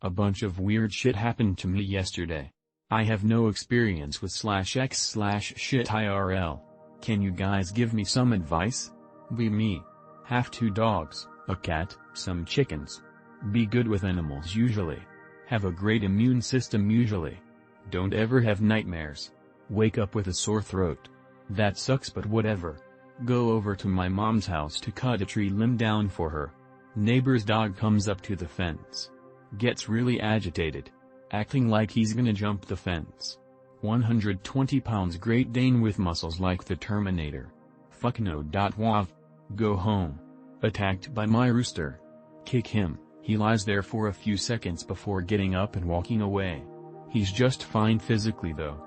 A bunch of weird shit happened to me yesterday. I have no experience with /x/shit IRL. Can you guys give me some advice? Be me. Have 2 dogs, a cat, some chickens. Be good with animals usually. Have a great immune system usually. Don't ever have nightmares. Wake up with a sore throat. That sucks, but whatever. Go over to my mom's house to cut a tree limb down for her. Neighbor's dog comes up to the fence. Gets really agitated. Acting like he's gonna jump the fence. 120 pounds Great Dane with muscles like the Terminator. Fuck no. Wav. Go home. Attacked by my rooster. Kick him. He lies there for a few seconds before getting up and walking away. He's just fine physically though.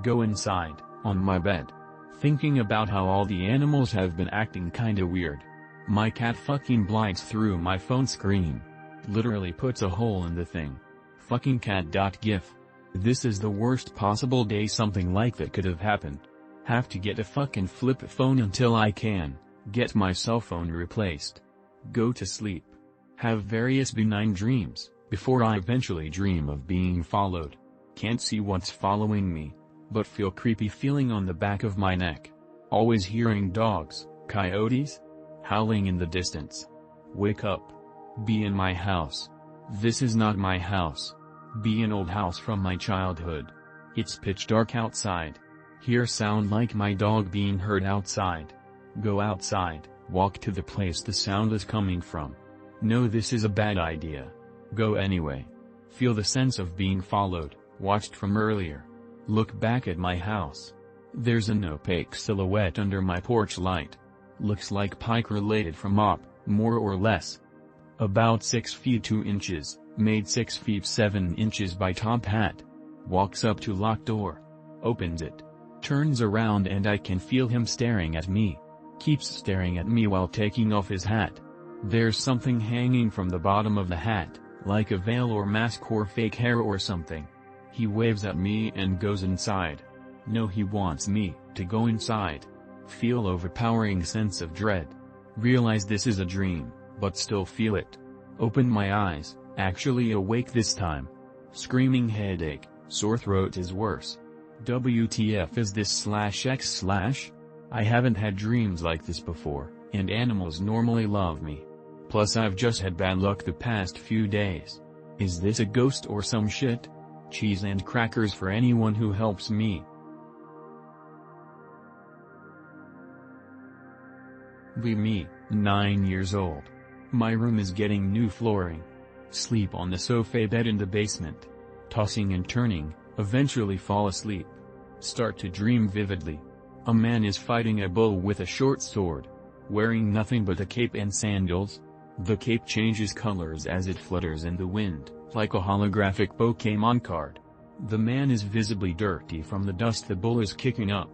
Go inside, on my bed. Thinking about how all the animals have been acting kinda weird. My cat fucking blinks through my phone screen. Literally puts a hole in the thing. Fucking cat.gif. This is the worst possible day something like that could have happened. Have to get a fucking flip phone until I can get my cell phone replaced. Go to sleep. Have various benign dreams, before I eventually dream of being followed. Can't see what's following me, but feel creepy feeling on the back of my neck. Always hearing dogs, coyotes, howling in the distance. Wake up. Be in my house. This is not my house. Be an old house from my childhood. It's pitch dark outside. Hear sound like my dog being heard outside. Go outside, walk to the place the sound is coming from. No, this is a bad idea. Go anyway. Feel the sense of being followed, watched from earlier. Look back at my house. There's an opaque silhouette under my porch light. Looks like Pike related from Op, more or less. About 6 feet 2 inches, made 6 feet 7 inches by top hat. Walks up to locked door. Opens it. Turns around and I can feel him staring at me. Keeps staring at me while taking off his hat. There's something hanging from the bottom of the hat, like a veil or mask or fake hair or something. He waves at me and goes inside. No, he wants me to go inside. Feel overpowering sense of dread. Realize this is a dream, but still feel it. Open my eyes, actually awake this time. Screaming headache, sore throat is worse. WTF is this /x/? I haven't had dreams like this before, and animals normally love me. Plus I've just had bad luck the past few days. Is this a ghost or some shit? Cheese and crackers for anyone who helps me. Be me, 9 years old. My room is getting new flooring. Sleep on the sofa bed in the basement. Tossing and turning, eventually fall asleep. Start to dream vividly. A man is fighting a bull with a short sword. Wearing nothing but a cape and sandals. The cape changes colors as it flutters in the wind, like a holographic Pokémon card. The man is visibly dirty from the dust the bull is kicking up.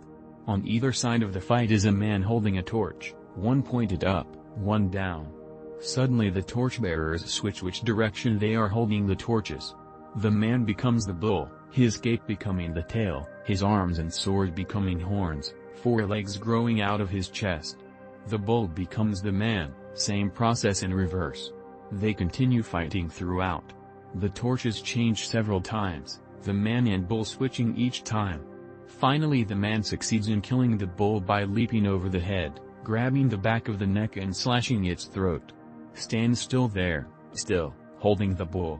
On either side of the fight is a man holding a torch, one pointed up, one down. Suddenly the torchbearers switch which direction they are holding the torches. The man becomes the bull, his cape becoming the tail, his arms and sword becoming horns, 4 legs growing out of his chest. The bull becomes the man, same process in reverse. They continue fighting throughout. The torches change several times, the man and bull switching each time. Finally the man succeeds in killing the bull by leaping over the head, grabbing the back of the neck and slashing its throat. Stands still there, still, holding the bull.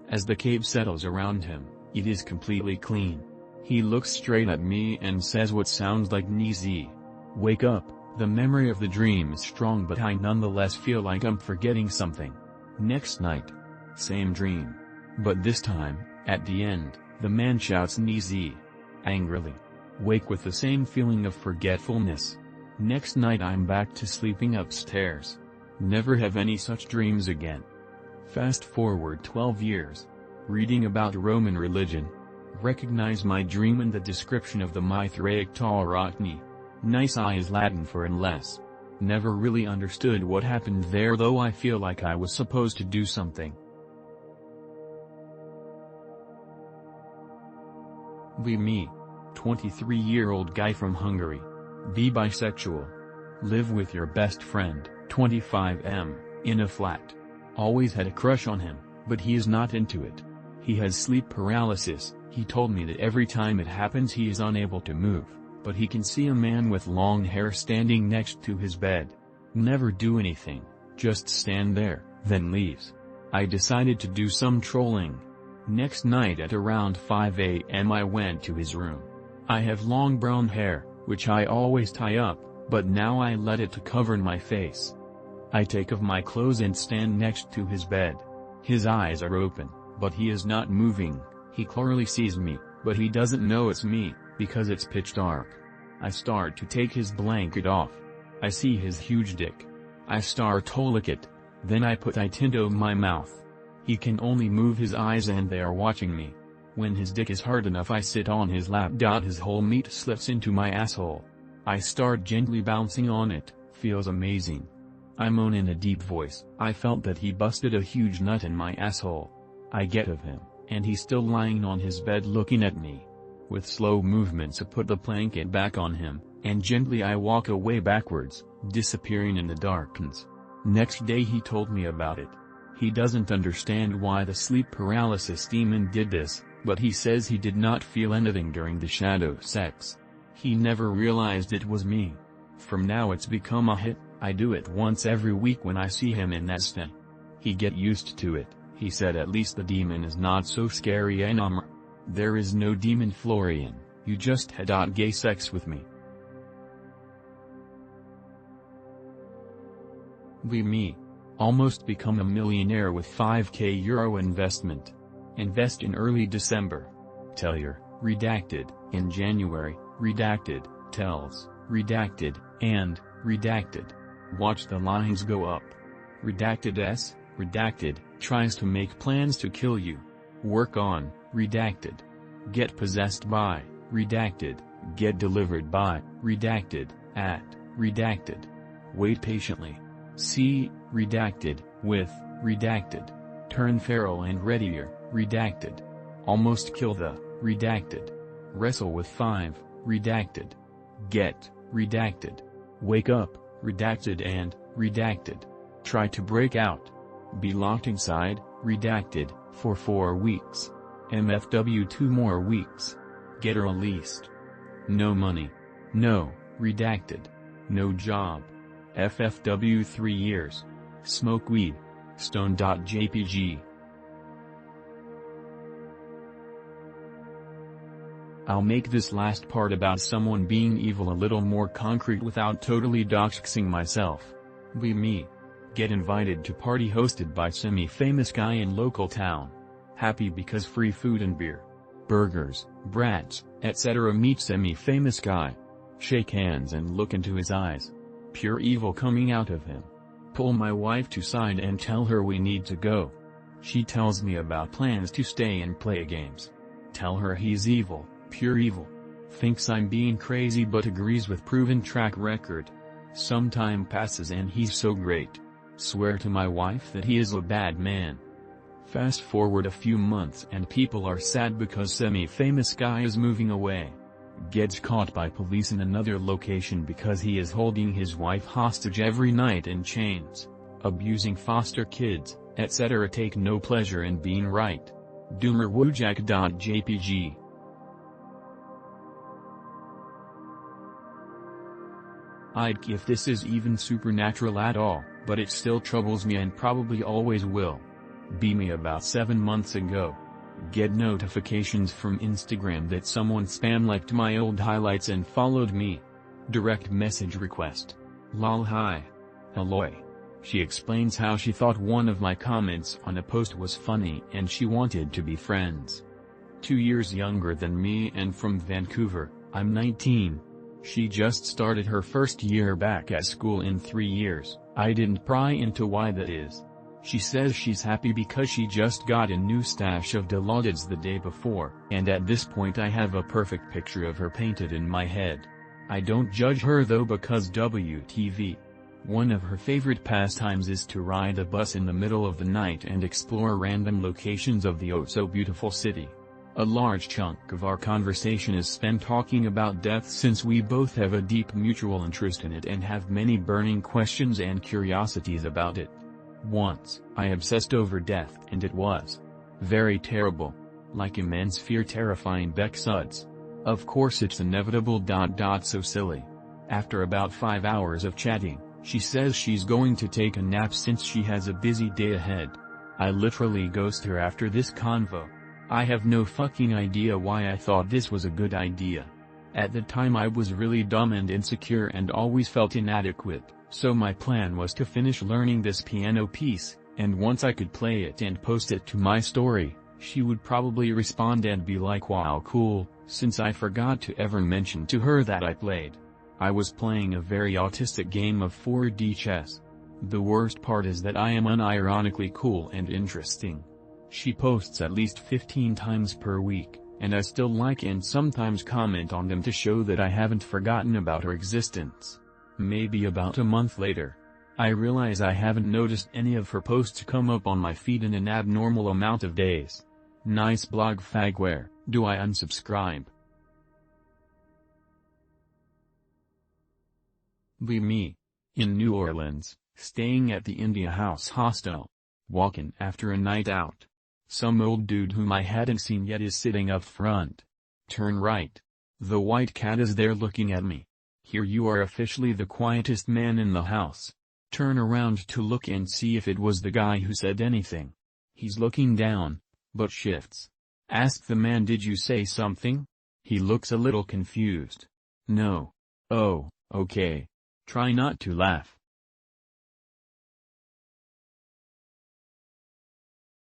As the cape settles around him, it is completely clean. He looks straight at me and says what sounds like "Nizi." Wake up. The memory of the dream is strong, but I nonetheless feel like I'm forgetting something. Next night. Same dream. But this time, at the end, the man shouts "Nizi." Angrily. Wake with the same feeling of forgetfulness. Next night I'm back to sleeping upstairs. Never have any such dreams again. Fast forward 12 years. Reading about Roman religion. Recognize my dream in the description of the Mithraic Taurocni. Nice I is Latin for unless. Never really understood what happened there, though I feel like I was supposed to do something. Be me. 23-year-old guy from Hungary. Be bisexual. Live with your best friend, 25M, in a flat. Always had a crush on him, but he is not into it. He has sleep paralysis. He told me that every time it happens he is unable to move, but he can see a man with long hair standing next to his bed. Never do anything, just stand there, then leaves. I decided to do some trolling. Next night at around 5 a.m. I went to his room. I have long brown hair, which I always tie up, but now I let it to cover my face. I take off my clothes and stand next to his bed. His eyes are open, but he is not moving. He clearly sees me, but he doesn't know it's me, because it's pitch dark. I start to take his blanket off. I see his huge dick. I start to lick it. Then I put it into my mouth. He can only move his eyes and they are watching me. When his dick is hard enough I sit on his lap. His whole meat slips into my asshole. I start gently bouncing on it, feels amazing. I moan in a deep voice. I felt that he busted a huge nut in my asshole. I get of him, and he's still lying on his bed looking at me. With slow movements I put the blanket back on him, and gently I walk away backwards, disappearing in the darkness. Next day he told me about it. He doesn't understand why the sleep paralysis demon did this, but he says he did not feel anything during the shadow sex. He never realized it was me. From now it's become a hit. I do it once every week when I see him in that state. He get used to it. He said at least the demon is not so scary anymore. There is no demon, Florian, you just had gay sex with me. Me. Almost become a millionaire with €5,000 investment. Invest in early December. Tellyer, redacted, in January, redacted, tells, redacted, and, redacted. Watch the lines go up. Redacted, tries to make plans to kill you. Work on, redacted. Get possessed by, redacted, get delivered by, redacted, at, redacted. Wait patiently. See, redacted, with, redacted. Turn feral and readier, redacted. Almost kill the, redacted. Wrestle with 5, redacted. Get, redacted. Wake up, redacted and, redacted. Try to break out. Be locked inside, redacted, for 4 weeks. MFW 2 more weeks. Get released. No money. No, redacted. No job. FFW 3 years. Smoke weed. Stone.jpg. I'll make this last part about someone being evil a little more concrete without totally doxing myself. Me. Get invited to party hosted by semi-famous guy in local town. Happy because free food and beer. Burgers, brats, etc. Meet semi-famous guy. Shake hands and look into his eyes. Pure evil coming out of him. Pull my wife to side and tell her we need to go. She tells me about plans to stay and play games. Tell her he's evil. Pure evil. Thinks I'm being crazy but agrees with proven track record. Some time passes and he's so great. Swear to my wife that he is a bad man. Fast forward a few months and people are sad because semi-famous guy is moving away. Gets caught by police in another location because he is holding his wife hostage every night in chains. Abusing foster kids, etc. Take no pleasure in being right. Doomerwoojak.jpg. I'd if this is even supernatural at all, but it still troubles me and probably always will. Be me about 7 months ago. Get notifications from Instagram that someone spam-liked my old highlights and followed me. Direct message request. Lol hi. Hello. She explains how she thought one of my comments on a post was funny and she wanted to be friends. 2 years younger than me and from Vancouver, I'm 19. She just started her first year back at school in 3 years. I didn't pry into why that is. She says she's happy because she just got a new stash of Dilaudid's the day before, and at this point I have a perfect picture of her painted in my head. I don't judge her though because WTV. One of her favorite pastimes is to ride a bus in the middle of the night and explore random locations of the oh-so-beautiful city. A large chunk of our conversation is spent talking about death since we both have a deep mutual interest in it and have many burning questions and curiosities about it. Once, I obsessed over death and it was very terrible. Like immense fear terrifying Beck suds. Of course it's inevitable. So silly. After about 5 hours of chatting, she says she's going to take a nap since she has a busy day ahead. I literally ghost her after this convo. I have no fucking idea why I thought this was a good idea. At the time I was really dumb and insecure and always felt inadequate, so my plan was to finish learning this piano piece, and once I could play it and post it to my story, she would probably respond and be like wow cool, since I forgot to ever mention to her that I played. I was playing a very autistic game of 4D chess. The worst part is that I am unironically cool and interesting. She posts at least 15 times per week, and I still like and sometimes comment on them to show that I haven't forgotten about her existence. Maybe about a month later, I realize I haven't noticed any of her posts come up on my feed in an abnormal amount of days. Nice blog fagware. Do I unsubscribe? Be me. In New Orleans, staying at the India House Hostel. Walking after a night out. Some old dude whom I hadn't seen yet is sitting up front. Turn right. The white cat is there looking at me. Here you are officially the quietest man in the house. Turn around to look and see if it was the guy who said anything. He's looking down, but shifts. Ask the man, did you say something? He looks a little confused. No. Oh, okay. Try not to laugh.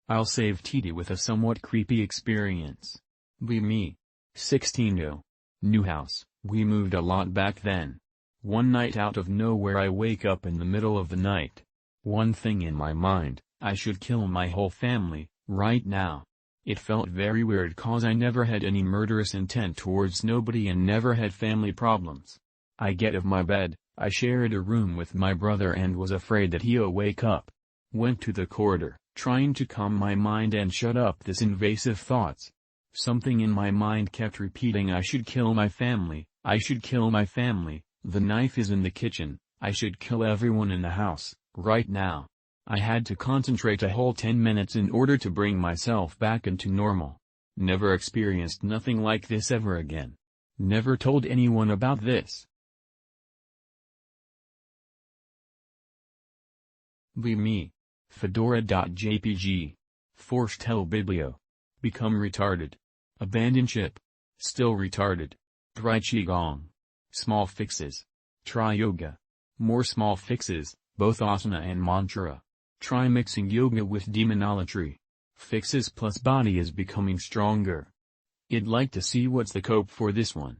I'll save TD with a somewhat creepy experience. Be me. 16. New house. We moved a lot back then. One night out of nowhere I wake up in the middle of the night. One thing in my mind, I should kill my whole family, right now. It felt very weird cause I never had any murderous intent towards nobody and never had family problems. I get of my bed, I shared a room with my brother and was afraid that he'll wake up. Went to the corridor, trying to calm my mind and shut up this invasive thoughts. Something in my mind kept repeating I should kill my family, I should kill my family, the knife is in the kitchen, I should kill everyone in the house, right now. I had to concentrate a whole 10 minutes in order to bring myself back into normal. Never experienced nothing like this ever again. Never told anyone about this. Be me. Fedora.jpg. Forstel Biblio. Become retarded. Abandon ship. Still retarded. Try Qigong. Small fixes. Try yoga. More small fixes, both asana and mantra. Try mixing yoga with demonolatry. Fixes plus body is becoming stronger. I'd like to see what's the cope for this one.